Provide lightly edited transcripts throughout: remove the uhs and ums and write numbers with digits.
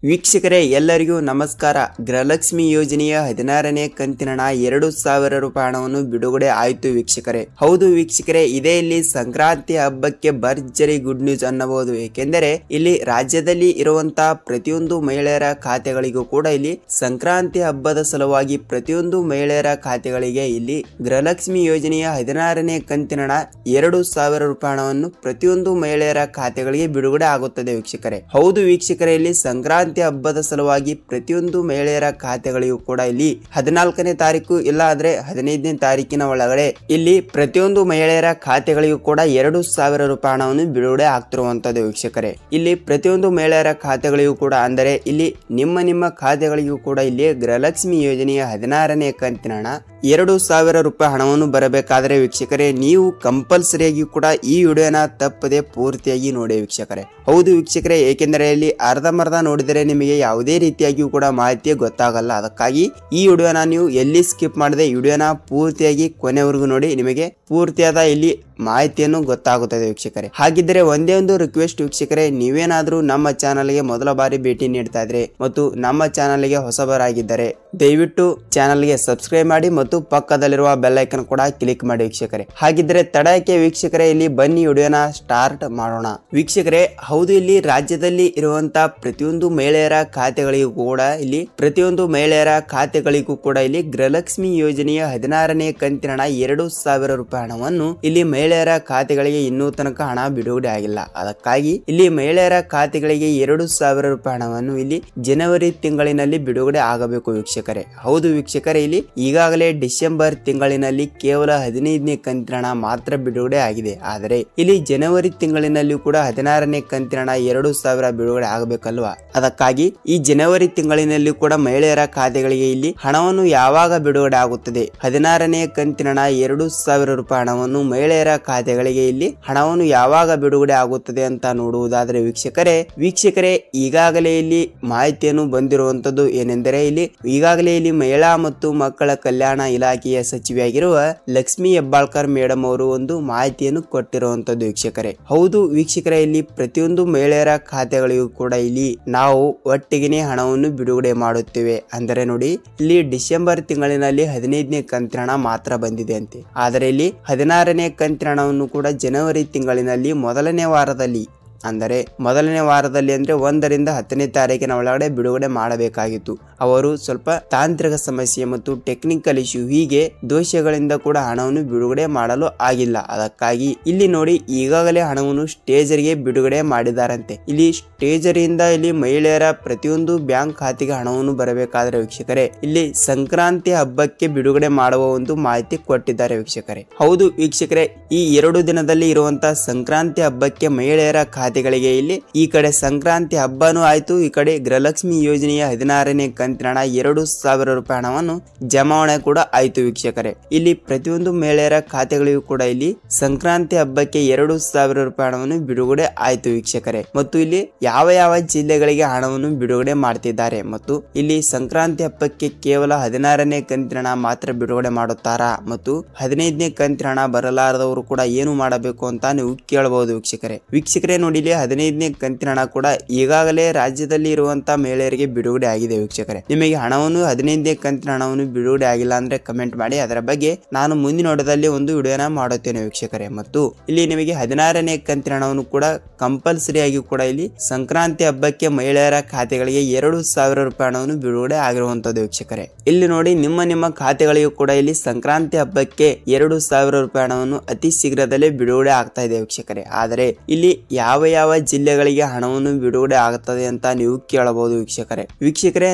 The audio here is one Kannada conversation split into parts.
ವೀಕ್ಷಕರೇ ಎಲ್ಲರಿಗೂ ನಮಸ್ಕಾರ. ಗೃಹಲಕ್ಷ್ಮಿ ಯೋಜನೆಯ 16ನೇ ಕಂತಿನ ಹಣ 2,000 ರೂಪಾಯಿ ಹಣವನ್ನು ಬಿಡುಗಡೆ ಆಯಿತು ವೀಕ್ಷಕರೇ. ಹೌದು ವೀಕ್ಷಕರೇ, ಇದೇ ಇಲ್ಲಿ ಸಂಕ್ರಾಂತಿ ಹಬ್ಬಕ್ಕೆ ಭರ್ಜರಿ ಗುಡ್ ನ್ಯೂಸ್ ಅನ್ನಬಹುದು. ಏಕೆಂದರೆ ಇಲ್ಲಿ ರಾಜ್ಯದಲ್ಲಿ ಇರುವಂತಹ ಪ್ರತಿಯೊಂದು ಮಹಿಳೆಯರ ಖಾತೆಗಳಿಗೂ ಕೂಡ ಇಲ್ಲಿ ಸಂಕ್ರಾಂತಿ ಹಬ್ಬದ ಸಲುವಾಗಿ ಪ್ರತಿಯೊಂದು ಮಹಿಳೆಯರ ಖಾತೆಗಳಿಗೆ ಇಲ್ಲಿ ಗೃಹಲಕ್ಷ್ಮಿ ಯೋಜನೆಯ 16ನೇ ಕಂತಿನ ಹಣ 2,000 ರೂಪಾಯಿ ಹಣವನ್ನು ಪ್ರತಿಯೊಂದು ಮಹಿಳೆಯರ ಖಾತೆಗಳಿಗೆ ಬಿಡುಗಡೆ ಆಗುತ್ತದೆ ವೀಕ್ಷಕರೇ. ಹೌದು ವೀಕ್ಷಕರೇ, ಇಲ್ಲಿ ಸಂಕ್ರಾಂತಿ ಹಬ್ಬದ ಸಲುವಾಗಿ ಪ್ರತಿಯೊಂದು ಮಹಿಳೆಯರ ಖಾತೆಗಳಿಗೂ ಕೂಡ ಇಲ್ಲಿ 14ನೇ ತಾರೀಕು ಇಲ್ಲ ಆದ್ರೆ 15ನೇ ತಾರೀಕಿನ ಒಳಗಡೆ ಇಲ್ಲಿ ಪ್ರತಿಯೊಂದು ಮಹಿಳೆಯರ ಖಾತೆಗಳಿಗೂ ಕೂಡ 2,000 ರೂಪಾಯಿ ಹಣವನ್ನು ಬಿಡುಗಡೆ ಆಗ್ತಿರುವಂತದ್ದು ವೀಕ್ಷಕರೇ. ಇಲ್ಲಿ ಪ್ರತಿಯೊಂದು ಮಹಿಳೆಯರ ಖಾತೆಗಳಿಗೂ ಕೂಡ ಅಂದರೆ ಇಲ್ಲಿ ನಿಮ್ಮ ಖಾತೆಗಳಿಗೂ ಕೂಡ ಇಲ್ಲಿ ಗೃಹಲಕ್ಷ್ಮಿ ಯೋಜನೆಯ 16ನೇ ಕಂತಿನ ಹಣ 2,000 ರೂಪಾಯಿ ಹಣವನ್ನು ಬರಬೇಕಾದ್ರೆ ವೀಕ್ಷಕರೇ ನೀವು ಕಂಪಲ್ಸರಿಯಾಗಿ ಕೂಡ ಈ ವಿಡಿಯೋನ ತಪ್ಪದೆ ಪೂರ್ತಿಯಾಗಿ ನೋಡಿ ವೀಕ್ಷಕರೇ. ಹೌದು ವೀಕ್ಷಕರೇ, ಏಕೆಂದರೆ ಇಲ್ಲಿ ಅರ್ಧಂಬರ್ಧ ನೋಡಿದರೆ ನಿಮಗೆ ಯಾವುದೇ ರೀತಿಯಾಗಿಯೂ ಕೂಡ ಮಾಹಿತಿ ಗೊತ್ತಾಗಲ್ಲ. ಅದಕ್ಕಾಗಿ ಈ ವಿಡಿಯೋನ ನೀವು ಎಲ್ಲಿ ಸ್ಕಿಪ್ ಮಾಡದೆ ವಿಡಿಯೋನ ಪೂರ್ತಿಯಾಗಿ ಕೊನೆವರೆಗೂ ನೋಡಿ, ನಿಮಗೆ ಪೂರ್ತಿಯಾದ ಇಲ್ಲಿ ಮಾಹಿತಿಯನ್ನು ಗೊತ್ತಾಗುತ್ತದೆ ವೀಕ್ಷಕರೇ. ಹಾಗಿದ್ದರೆ ಒಂದೇ ಒಂದು ರಿಕ್ವೆಸ್ಟ್ ವೀಕ್ಷಕರೇ, ನೀವೇನಾದ್ರೂ ನಮ್ಮ ಚಾನಲ್ಗೆ ಮೊದಲ ಬಾರಿ ಭೇಟಿ ನೀಡ್ತಾ ಇದ್ರೆ ಮತ್ತು ನಮ್ಮ ಚಾನಲ್ಗೆ ಹೊಸಬರಾಗಿದ್ದರೆ ದಯವಿಟ್ಟು ಚಾನಲ್ಗೆ ಸಬ್ಸ್ಕ್ರೈಬ್ ಮಾಡಿ ಮತ್ತು ಪಕ್ಕದಲ್ಲಿರುವ ಬೆಲ್ ಐಕನ್ ಕೂಡ ಕ್ಲಿಕ್ ಮಾಡಿ ವೀಕ್ಷಕರೇ. ಹಾಗಿದ್ರೆ ತಡಕ್ಕೆ ವೀಕ್ಷಕರೇ, ಇಲ್ಲಿ ಬನ್ನಿ ವಿಡಿಯೋನ ಸ್ಟಾರ್ಟ್ ಮಾಡೋಣ ವೀಕ್ಷಕರೇ. ಹೌದು, ಇಲ್ಲಿ ರಾಜ್ಯದಲ್ಲಿ ಇರುವಂತಹ ಪ್ರತಿಯೊಂದು ಮಹಿಳೆಯರ ಖಾತೆಗಳಿಗೂ ಕೂಡ ಇಲ್ಲಿ ಗೃಹಲಕ್ಷ್ಮಿ ಯೋಜನೆಯ 16ನೇ ಕಂತಿನ ಹಣ 2,000 ರೂಪಾಯಿ ಹಣವನ್ನು ಇಲ್ಲಿ ಮಹಿಳೆಯರ ಖಾತೆಗಳಿಗೆ ಇನ್ನೂ ತನಕ ಹಣ ಬಿಡುಗಡೆ ಆಗಿಲ್ಲ. ಅದಕ್ಕಾಗಿ ಇಲ್ಲಿ ಮಹಿಳೆಯರ ಖಾತೆಗಳಿಗೆ 2,000 ರೂಪಾಯಿ ಹಣವನ್ನು ಇಲ್ಲಿ ಜನವರಿ ತಿಂಗಳಿನಲ್ಲಿ ಬಿಡುಗಡೆ ಆಗಬೇಕು ವೀಕ್ಷಕರೇ. ಹೌದು ವೀಕ್ಷಕರೇ, ಇಲ್ಲಿ ಈಗಾಗಲೇ ಡಿಸೆಂಬರ್ ತಿಂಗಳಿನಲ್ಲಿ ಕೇವಲ 15ನೇ ಕಂತಿನ ಹಣ ಮಾತ್ರ ಬಿಡುಗಡೆ ಆಗಿದೆ. ಆದರೆ ಇಲ್ಲಿ ಜನವರಿ ತಿಂಗಳಿನಲ್ಲಿ ಕೂಡ 16ನೇ ಕಂತಿನ ಹಣ 2,000 ಬಿಡುಗಡೆ ಆಗಬೇಕಲ್ವಾ. ಅದಕ್ಕಾಗಿ ಈ ಜನವರಿ ತಿಂಗಳಿನಲ್ಲಿ ಕೂಡ ಮಹಿಳೆಯರ ಖಾತೆಗಳಿಗೆ ಇಲ್ಲಿ ಹಣವನ್ನು ಯಾವಾಗ ಬಿಡುಗಡೆ ಆಗುತ್ತದೆ, 16ನೇ ಕಂತಿನ ಹಣ 2,000 ರೂಪಾಯಿ ಹಣವನ್ನು ಮಹಿಳೆಯರ ಖಾತೆಗಳಿಗೆ ಇಲ್ಲಿ ಹಣವನ್ನು ಯಾವಾಗ ಬಿಡುಗಡೆ ಆಗುತ್ತದೆ ಅಂತ ನೋಡುವುದಾದ್ರೆ ವೀಕ್ಷಕರೇ ಈಗಾಗಲೇ ಇಲ್ಲಿ ಮಾಹಿತಿಯನ್ನು ಬಂದಿರುವಂತದ್ದು ಏನೆಂದರೆ ಈಗಾಗಲೇ ಇಲ್ಲಿ ಮಹಿಳಾ ಮತ್ತು ಮಕ್ಕಳ ಕಲ್ಯಾಣ ಇಲಾಖೆಯ ಸಚಿವೆಯಾಗಿರುವ ಲಕ್ಷ್ಮಿ ಹೆಬ್ಬಾಳ್ಕರ್ ಮೇಡಮ್ ಅವರು ಒಂದು ಮಾಹಿತಿಯನ್ನು ಕೊಟ್ಟಿರುವಂತದ್ದು ವೀಕ್ಷಕರೇ. ಹೌದು ವೀಕ್ಷಕರೇ, ಇಲ್ಲಿ ಪ್ರತಿಯೊಂದು ಮಹಿಳೆಯರ ಖಾತೆಗಳಿಗೂ ಕೂಡ ಇಲ್ಲಿ ನಾವು ಒಟ್ಟಿಗೆ ಹಣವನ್ನು ಬಿಡುಗಡೆ ಮಾಡುತ್ತೇವೆ. ಅಂದರೆ ನೋಡಿ, ಇಲ್ಲಿ ಡಿಸೆಂಬರ್ ತಿಂಗಳಿನಲ್ಲಿ 15ನೇ ಕಂತಿನ ಹಣ ಮಾತ್ರ ಬಂದಿದೆ ಅಂತೆ. ಆದರೆ ಇಲ್ಲಿ 16ನೇ ಕಂತಿನ ಹಣವನ್ನು ಕೂಡ ಜನವರಿ ತಿಂಗಳಿನಲ್ಲಿ ಮೊದಲನೇ ವಾರದಲ್ಲಿ ಅಂದರೆ 1 ರಿಂದ 10ನೇ ತಾರೀಕಿನ ಒಳಗಡೆ ಬಿಡುಗಡೆ ಮಾಡಬೇಕಾಗಿತ್ತು. ಅವರು ಸ್ವಲ್ಪ ತಾಂತ್ರಿಕ ಸಮಸ್ಯೆ ಮತ್ತು ಟೆಕ್ನಿಕಲ್ ಇಶ್ಯೂ ಹೀಗೆ ದೋಷಗಳಿಂದ ಕೂಡ ಹಣವನ್ನು ಬಿಡುಗಡೆ ಮಾಡಲು ಆಗಿಲ್ಲ. ಅದಕ್ಕಾಗಿ ಇಲ್ಲಿ ನೋಡಿ ಈಗಾಗಲೇ ಹಣವನ್ನು ಸ್ಟೇಜರಿಗೆ ಬಿಡುಗಡೆ ಮಾಡಿದಾರಂತೆ. ಇಲ್ಲಿ ಸ್ಟೇಜರಿಂದ ಇಲ್ಲಿ ಮಹಿಳೆಯರ ಪ್ರತಿಯೊಂದು ಬ್ಯಾಂಕ್ ಖಾತೆಗೆ ಹಣವನ್ನು ಬರಬೇಕಾದ್ರೆ ವೀಕ್ಷಕರೇ ಇಲ್ಲಿ ಸಂಕ್ರಾಂತಿ ಹಬ್ಬಕ್ಕೆ ಬಿಡುಗಡೆ ಮಾಡುವ ಒಂದು ಮಾಹಿತಿ ಕೊಟ್ಟಿದ್ದಾರೆ ವೀಕ್ಷಕರೇ. ಹೌದು ವೀಕ್ಷಕರೇ, ಈ 2 ದಿನದಲ್ಲಿ ಇರುವಂತಹ ಸಂಕ್ರಾಂತಿ ಹಬ್ಬಕ್ಕೆ ಮಹಿಳೆಯರ ಖಾತೆಗಳಿಗೆ ಇಲ್ಲಿ ಈ ಕಡೆ ಸಂಕ್ರಾಂತಿ ಹಬ್ಬನೂ ಆಯ್ತು, ಈ ಕಡೆ ಗೃಹಲಕ್ಷ್ಮಿ ಯೋಜನೆಯ 16ನೇ ಕಂತಿನ ಹಣ 2,000 ರೂಪಾಯಿ ಹಣವನ್ನು ಜಮಾವಣೆ ಕೂಡ ಆಯ್ತು ವೀಕ್ಷಕರೇ. ಇಲ್ಲಿ ಪ್ರತಿಯೊಂದು ಮಹಿಳೆಯರ ಖಾತೆಗಳಿಗೂ ಕೂಡ ಇಲ್ಲಿ ಸಂಕ್ರಾಂತಿ ಹಬ್ಬಕ್ಕೆ 2,000 ರೂಪಾಯಿ ಹಣವನ್ನು ಬಿಡುಗಡೆ ಆಯ್ತು ವೀಕ್ಷಕರೇ. ಮತ್ತು ಇಲ್ಲಿ ಯಾವ ಜಿಲ್ಲೆಗಳಿಗೆ ಹಣವನ್ನು ಬಿಡುಗಡೆ ಮಾಡ್ತಿದ್ದಾರೆ ಮತ್ತು ಇಲ್ಲಿ ಸಂಕ್ರಾಂತಿ ಹಬ್ಬಕ್ಕೆ ಕೇವಲ 16ನೇ ಕಂತಿನ ಹಣ ಮಾತ್ರ ಬಿಡುಗಡೆ ಮಾಡುತ್ತಾರಾ ಮತ್ತು 15ನೇ ಕಂತಿನ ಹಣ ಬರಲಾರದವರು ಕೂಡ ಏನು ಮಾಡಬೇಕು ಅಂತ ನೀವು ಕೇಳಬಹುದು ವೀಕ್ಷಕರೇ. ನೋಡಿ, ಇಲ್ಲಿ 15ನೇ ಕಂತಿನ ಹಣ ಕೂಡ ಈಗಾಗಲೇ ರಾಜ್ಯದಲ್ಲಿ ಇರುವಂತಹ ಮಹಿಳೆಯರಿಗೆ ಬಿಡುಗಡೆ ಆಗಿದೆ ವೀಕ್ಷಕರೇ. ನಿಮಗೆ ಹಣವನ್ನು 15ನೇ ಕಂತಿನ ಹಣವನ್ನು ಬಿಡುಗಡೆ ಆಗಿಲ್ಲ ಅಂದ್ರೆ ಕಮೆಂಟ್ ಮಾಡಿ, ಅದರ ಬಗ್ಗೆ ನಾನು ಮುಂದಿನ ವಿಡಿಯೋದಲ್ಲಿ ಒಂದು ವಿಡಿಯೋನ ಮಾಡುತ್ತೇನೆ ವೀಕ್ಷಕರೇ. ಮತ್ತು ಇಲ್ಲಿ ನಿಮಗೆ 16ನೇ ಕಂತಿನ ಹಣವನ್ನು ಕೂಡ ಕಂಪಲ್ಸರಿ ಆಗಿ ಕೂಡ ಇಲ್ಲಿ ಸಂಕ್ರಾಂತಿ ಹಬ್ಬಕ್ಕೆ ಮಹಿಳೆಯರ ಖಾತೆಗಳಿಗೆ 2,000 ರೂಪಾಯಿ ಹಣವನ್ನು ಬಿಡುಗಡೆ ಆಗಿರುವಂತದ್ದು ವೀಕ್ಷಕರೇ. ಇಲ್ಲಿ ನೋಡಿ ನಿಮ್ಮ ಖಾತೆಗಳಿಗೂ ಕೂಡ ಇಲ್ಲಿ ಸಂಕ್ರಾಂತಿ ಹಬ್ಬಕ್ಕೆ 2,000 ರೂಪಾಯಿ ಹಣವನ್ನು ಅತಿ ಶೀಘ್ರದಲ್ಲೇ ಬಿಡುಗಡೆ ಆಗ್ತಾ ಇದೆ ವೀಕ್ಷಕರೇ. ಆದರೆ ಇಲ್ಲಿ ಯಾವ ಜಿಲ್ಲೆಗಳಿಗೆ ಹಣವನ್ನು ಬಿಡುಗಡೆ ಆಗುತ್ತದೆ ಅಂತ ನೀವು ಕೇಳಬಹುದು ವೀಕ್ಷಕರೇ.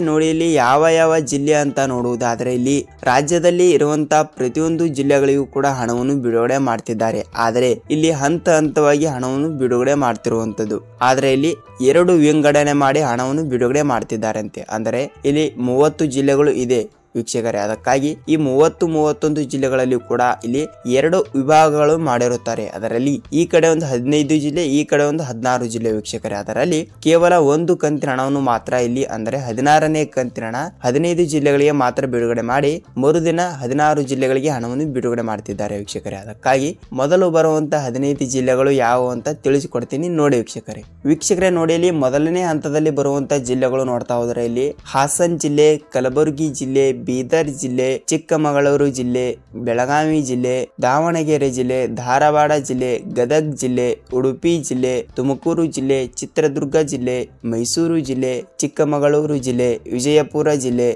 ನೋಡಿ, ಇಲ್ಲಿ ಯಾವ ಜಿಲ್ಲೆ ಅಂತ ನೋಡುವುದಾದ್ರೆ ಇಲ್ಲಿ ರಾಜ್ಯದಲ್ಲಿ ಇರುವಂತಹ ಪ್ರತಿಯೊಂದು ಜಿಲ್ಲೆಗಳಿಗೂ ಕೂಡ ಹಣವನ್ನು ಬಿಡುಗಡೆ ಮಾಡ್ತಿದ್ದಾರೆ. ಆದರೆ ಇಲ್ಲಿ ಹಂತವಾಗಿ ಹಣವನ್ನು ಬಿಡುಗಡೆ ಮಾಡ್ತಿರುವಂತದ್ದು. ಆದ್ರೆ ಇಲ್ಲಿ 2 ವಿಂಗಡಣೆ ಮಾಡಿ ಹಣವನ್ನು ಬಿಡುಗಡೆ ಮಾಡ್ತಿದ್ದಾರಂತೆ. ಅಂದರೆ ಇಲ್ಲಿ 30 ಜಿಲ್ಲೆಗಳು ಇದೆ. ವೀಕ್ಷಕರೇ. ಅದಕ್ಕಾಗಿ ಈ 31 ಜಿಲ್ಲೆಗಳಲ್ಲಿ ಕೂಡ ಇಲ್ಲಿ 2 ವಿಭಾಗಗಳು ಮಾಡಿರುತ್ತಾರೆ. ಅದರಲ್ಲಿ ಈ ಕಡೆ ಒಂದು 15 ಜಿಲ್ಲೆ, ಈ ಕಡೆ ಒಂದು 16 ಜಿಲ್ಲೆ ವೀಕ್ಷಕರೇ. ಅದರಲ್ಲಿ ಕೇವಲ ಒಂದು ಕಂತಿನ ಹಣವನ್ನು ಮಾತ್ರ ಇಲ್ಲಿ ಅಂದರೆ 16ನೇ ಕಂತಿನ ಹಣ 15 ಜಿಲ್ಲೆಗಳಿಗೆ ಮಾತ್ರ ಬಿಡುಗಡೆ ಮಾಡಿ ಮರುದಿನ 16 ಜಿಲ್ಲೆಗಳಿಗೆ ಹಣವನ್ನು ಬಿಡುಗಡೆ ಮಾಡ್ತಿದ್ದಾರೆ ವೀಕ್ಷಕರೇ. ಅದಕ್ಕಾಗಿ ಮೊದಲು ಬರುವಂತ 15 ಜಿಲ್ಲೆಗಳು ಯಾವುವು ಅಂತ ತಿಳಿಸಿಕೊಡ್ತೀನಿ ನೋಡಿ ವೀಕ್ಷಕರೇ. ನೋಡಿ ಇಲ್ಲಿ ಮೊದಲನೇ ಹಂತದಲ್ಲಿ ಬರುವಂತ ಜಿಲ್ಲೆಗಳು ನೋಡ್ತಾ ಹೋದ್ರೆ ಇಲ್ಲಿ ಹಾಸನ್ ಜಿಲ್ಲೆ, ಕಲಬುರಗಿ ಜಿಲ್ಲೆ, ಬೀದರ್ ಜಿಲ್ಲೆ, ಚಿಕ್ಕಮಗಳೂರು ಜಿಲ್ಲೆ, ಬೆಳಗಾವಿ ಜಿಲ್ಲೆ, ದಾವಣಗೆರೆ ಜಿಲ್ಲೆ, ಧಾರವಾಡ ಜಿಲ್ಲೆ, ಗದಗ ಜಿಲ್ಲೆ, ಉಡುಪಿ ಜಿಲ್ಲೆ, ತುಮಕೂರು ಜಿಲ್ಲೆ, ಚಿತ್ರದುರ್ಗ ಜಿಲ್ಲೆ, ಮೈಸೂರು ಜಿಲ್ಲೆ, ಚಿಕ್ಕಮಗಳೂರು ಜಿಲ್ಲೆ, ವಿಜಯಪುರ ಜಿಲ್ಲೆ,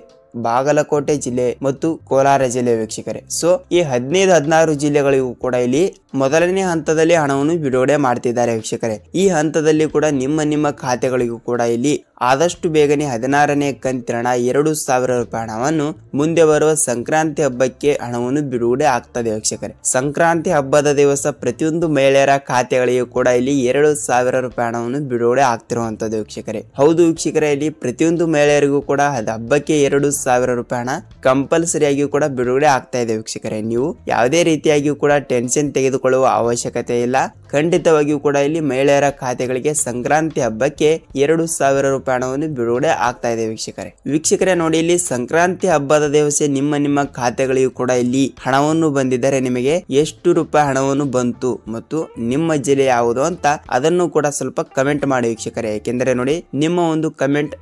ಬಾಗಲಕೋಟೆ ಜಿಲ್ಲೆ ಮತ್ತು ಕೋಲಾರ ಜಿಲ್ಲೆ ವೀಕ್ಷಕರೇ. ಸೊ ಈ 15-16 ಜಿಲ್ಲೆಗಳಿಗೂ ಕೂಡ ಇಲ್ಲಿ ಮೊದಲನೇ ಹಂತದಲ್ಲಿ ಹಣವನ್ನು ಬಿಡುಗಡೆ ಮಾಡ್ತಿದ್ದಾರೆ ವೀಕ್ಷಕರೇ. ಈ ಹಂತದಲ್ಲಿ ಕೂಡ ನಿಮ್ಮ ಖಾತೆಗಳಿಗೂ ಕೂಡ ಇಲ್ಲಿ ಆದಷ್ಟು ಬೇಗನೆ 16ನೇ ಕಂತಿನ ಹಣ 2,000 ರೂಪಾಯಿ ಹಣವನ್ನು ಮುಂದೆ ಬರುವ ಸಂಕ್ರಾಂತಿ ಹಬ್ಬಕ್ಕೆ ಹಣವನ್ನು ಬಿಡುಗಡೆ ಆಗ್ತದೆ ವೀಕ್ಷಕರೇ. ಸಂಕ್ರಾಂತಿ ಹಬ್ಬದ ದಿವಸ ಪ್ರತಿಯೊಂದು ಮಹಿಳೆಯರ ಖಾತೆಗಳಿಗೂ ಕೂಡ ಇಲ್ಲಿ 2,000 ರೂಪಾಯಿ ಹಣವನ್ನು ಬಿಡುಗಡೆ ಆಗ್ತಿರುವಂತದ್ದು ವೀಕ್ಷಕರೇ. ಹೌದು ವೀಕ್ಷಕರೇ, ಇಲ್ಲಿ ಪ್ರತಿಯೊಂದು ಮಹಿಳೆಯರಿಗೂ ಕೂಡ ಹಬ್ಬಕ್ಕೆ 2,000 ರೂಪಾಯಿ ಹಣ ಕಂಪಲ್ಸರಿಯಾಗಿಯೂ ಕೂಡ ಬಿಡುಗಡೆ ಆಗ್ತಾ ಇದೆ ವೀಕ್ಷಕರೇ. ನೀವು ಯಾವುದೇ ರೀತಿಯಾಗಿಯೂ ಕೂಡ ಟೆನ್ಷನ್ ತೆಗೆದುಕೊಳ್ಳುವ ಅವಶ್ಯಕತೆ ಇಲ್ಲ. ಖಂಡಿತವಾಗಿಯೂ ಕೂಡ ಇಲ್ಲಿ ಮಹಿಳೆಯರ ಖಾತೆಗಳಿಗೆ ಸಂಕ್ರಾಂತಿ ಹಬ್ಬಕ್ಕೆ 2,000 ರೂಪಾಯಿ ಹಣವನ್ನು ಬಿಡುಗಡೆ ಆಗ್ತಾ ಇದೆ ವೀಕ್ಷಕರೇ. ನೋಡಿ ಇಲ್ಲಿ ಸಂಕ್ರಾಂತಿ ಹಬ್ಬದ ದಿವಸ ನಿಮ್ಮ ಖಾತೆಗಳಿಗೂ ಕೂಡ ಇಲ್ಲಿ ಹಣವನ್ನು ಬಂದಿದ್ದರೆ ನಿಮಗೆ ಎಷ್ಟು ರೂಪಾಯಿ ಹಣವನ್ನು ಬಂತು ಮತ್ತು ನಿಮ್ಮ ಜಿಲ್ಲೆ ಯಾವುದು ಅಂತ ಅದನ್ನು ಕೂಡ ಸ್ವಲ್ಪ ಕಮೆಂಟ್ ಮಾಡಿ ವೀಕ್ಷಕರೇ. ಯಾಕೆಂದರೆ ನೋಡಿ ನಿಮ್ಮ ಒಂದು ಕಮೆಂಟ್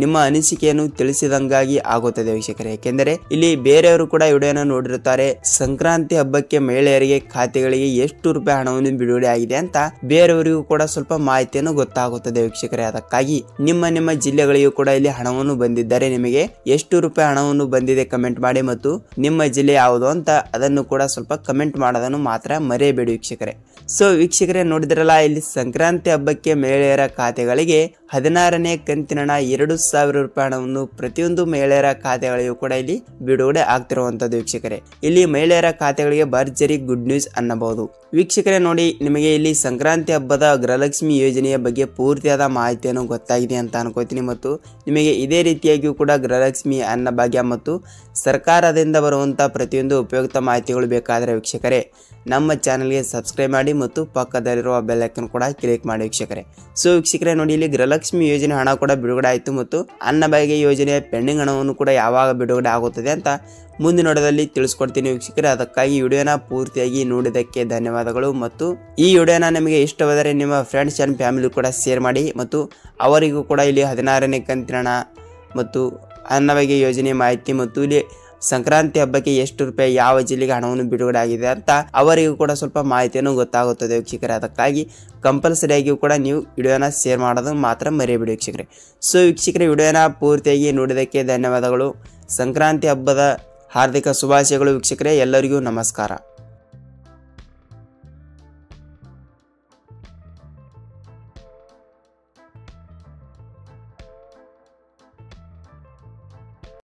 ನಿಮ್ಮ ಅನಿಸಿಕೆಯನ್ನು ತಿಳಿಸಿದಂಗಾಗಿ ಆಗುತ್ತದೆ ವೀಕ್ಷಕರೇ. ಯಾಕೆಂದರೆ ಇಲ್ಲಿ ಬೇರೆಯವರು ಕೂಡ ವಿಡಿಯೋನ ನೋಡಿರುತ್ತಾರೆ, ಸಂಕ್ರಾಂತಿ ಹಬ್ಬಕ್ಕೆ ಮಹಿಳೆಯರಿಗೆ ಖಾತೆಗಳಿಗೆ ಎಷ್ಟು ರೂಪಾಯಿ ಹಣವನ್ನು ಬಿಡುಗಡೆ ಆಗಿದೆ ಅಂತ ಬೇರೆಯವರಿಗೂ ಕೂಡ ಸ್ವಲ್ಪ ಮಾಹಿತಿಯನ್ನು ಗೊತ್ತಾಗುತ್ತದೆ ವೀಕ್ಷಕರೇ. ಅದಕ್ಕಾಗಿ ನಿಮ್ಮ ಜಿಲ್ಲೆಗಳಿಗೂ ಕೂಡ ಇಲ್ಲಿ ಹಣವನ್ನು ಬಂದಿದ್ದರೆ ನಿಮಗೆ ಎಷ್ಟು ರೂಪಾಯಿ ಹಣವನ್ನು ಬಂದಿದೆ ಕಮೆಂಟ್ ಮಾಡಿ ಮತ್ತು ನಿಮ್ಮ ಜಿಲ್ಲೆ ಯಾವುದು ಅಂತ ಅದನ್ನು ಕೂಡ ಸ್ವಲ್ಪ ಕಮೆಂಟ್ ಮಾಡೋದನ್ನು ಮಾತ್ರ ಮರೆಯಬೇಡಿ ವೀಕ್ಷಕರೇ. ಸೊ ವೀಕ್ಷಕರೇ, ನೋಡಿದ್ರಲ್ಲ ಇಲ್ಲಿ ಸಂಕ್ರಾಂತಿ ಹಬ್ಬಕ್ಕೆ ಮಹಿಳೆಯರ ಖಾತೆಗಳಿಗೆ 16ನೇ ಕಂತಿನ ಹಣ 2,000 ರೂಪಾಯಿ ಹಣವನ್ನು ಪ್ರತಿಯೊಂದು ಮಹಿಳೆಯರ ಖಾತೆಗಳಿಗೂ ಕೂಡ ಇಲ್ಲಿ ಬಿಡುಗಡೆ ಆಗ್ತಿರುವಂತದ್ದು ವೀಕ್ಷಕರೇ. ಇಲ್ಲಿ ಮಹಿಳೆಯರ ಖಾತೆಗಳಿಗೆ ಭರ್ಜರಿ ಗುಡ್ ನ್ಯೂಸ್ ಅನ್ನಬಹುದು ವೀಕ್ಷಕರೇ. ನೋಡಿ ನಿಮಗೆ ಇಲ್ಲಿ ಸಂಕ್ರಾಂತಿ ಹಬ್ಬದ ಗೃಹಲಕ್ಷ್ಮಿ ಯೋಜನೆಯ ಬಗ್ಗೆ ಪೂರ್ತಿಯಾದ ಮಾಹಿತಿಯನ್ನು ಗೊತ್ತಾಗಿದೆ ಅಂತ ಅನ್ಕೋತೀನಿ ಮತ್ತು ನಿಮಗೆ ಇದೇ ರೀತಿಯಾಗಿಯೂ ಕೂಡ ಗೃಹಲಕ್ಷ್ಮಿ ಅನ್ನಭಾಗ್ಯ ಮತ್ತು ಸರ್ಕಾರದಿಂದ ಬರುವಂತ ಪ್ರತಿಯೊಂದು ಉಪಯುಕ್ತ ಮಾಹಿತಿಗಳು ಬೇಕಾದರೆ ವೀಕ್ಷಕರೇ ನಮ್ಮ ಚಾನೆಲ್ಗೆ ಸಬ್ಸ್ಕ್ರೈಬ್ ಮಾಡಿ ಮತ್ತು ಪಕ್ಕದಲ್ಲಿರುವ ಬೆಲ್ ಐಕಾನ್ ಕೂಡ ಕ್ಲಿಕ್ ಮಾಡಿ ವೀಕ್ಷಕರೇ. ಸೊ ವೀಕ್ಷಕರೇ, ನೋಡಿ ಇಲ್ಲಿ ಗೃಹಲಕ್ಷ್ಮಿ ಯೋಜನೆ ಹಣ ಕೂಡ ಬಿಡುಗಡೆ ಆಯಿತು ಮತ್ತು ಅನ್ನಭಾಗ್ಯ ಯೋಜನೆಯ ಪೆಂಡಿಂಗ್ ಹಣವನ್ನು ಕೂಡ ಯಾವಾಗ ಬಿಡುಗಡೆ ಆಗುತ್ತದೆ ಅಂತ ಮುಂದಿನ ನೋಡೋದಲ್ಲಿ ತಿಳಿಸ್ಕೊಡ್ತೀನಿ ವೀಕ್ಷಕರೇ. ಅದಕ್ಕಾಗಿ ವಿಡಿಯೋನ ಪೂರ್ತಿಯಾಗಿ ನೋಡಿದ್ದಕ್ಕೆ ಧನ್ಯವಾದಗಳು ಮತ್ತು ಈ ವಿಡಿಯೋನ ನಿಮಗೆ ಇಷ್ಟವಾದರೆ ನಿಮ್ಮ ಫ್ರೆಂಡ್ಸ್ ಆ್ಯಂಡ್ ಫ್ಯಾಮಿಲಿ ಕೂಡ ಶೇರ್ ಮಾಡಿ ಮತ್ತು ಅವರಿಗೂ ಕೂಡ ಇಲ್ಲಿ 16ನೇ ಕಂತಿನ ಹಣ ಮತ್ತು ಅನ್ನಭಾಗ್ಯ ಯೋಜನೆ ಮಾಹಿತಿ ಮತ್ತು ಇಲ್ಲಿ ಸಂಕ್ರಾಂತಿ ಹಬ್ಬಕ್ಕೆ ಎಷ್ಟು ರೂಪಾಯಿ ಯಾವ ಜಿಲ್ಲೆಗೆ ಹಣವನ್ನು ಬಿಡುಗಡೆ ಆಗಿದೆ ಅಂತ ಅವರಿಗೂ ಕೂಡ ಸ್ವಲ್ಪ ಮಾಹಿತಿಯನ್ನು ಗೊತ್ತಾಗುತ್ತದೆ ವೀಕ್ಷಕರೇ. ಅದಕ್ಕಾಗಿ ಕಂಪಲ್ಸರಿಯಾಗಿಯೂ ಕೂಡ ನೀವು ವಿಡಿಯೋನ ಶೇರ್ ಮಾಡೋದು ಮಾತ್ರ ಮರೆಯಬೇಡಿ ವೀಕ್ಷಕರೇ. ಸೊ ವೀಕ್ಷಕರೇ, ವಿಡಿಯೋನ ಪೂರ್ತಿಯಾಗಿ ನೋಡಿದ್ದಕ್ಕೆ ಧನ್ಯವಾದಗಳು. ಸಂಕ್ರಾಂತಿ ಹಬ್ಬದ ಹಾರ್ದಿಕ ಶುಭಾಶಯಗಳು ವೀಕ್ಷಕರೇ. ಎಲ್ಲರಿಗೂ ನಮಸ್ಕಾರ.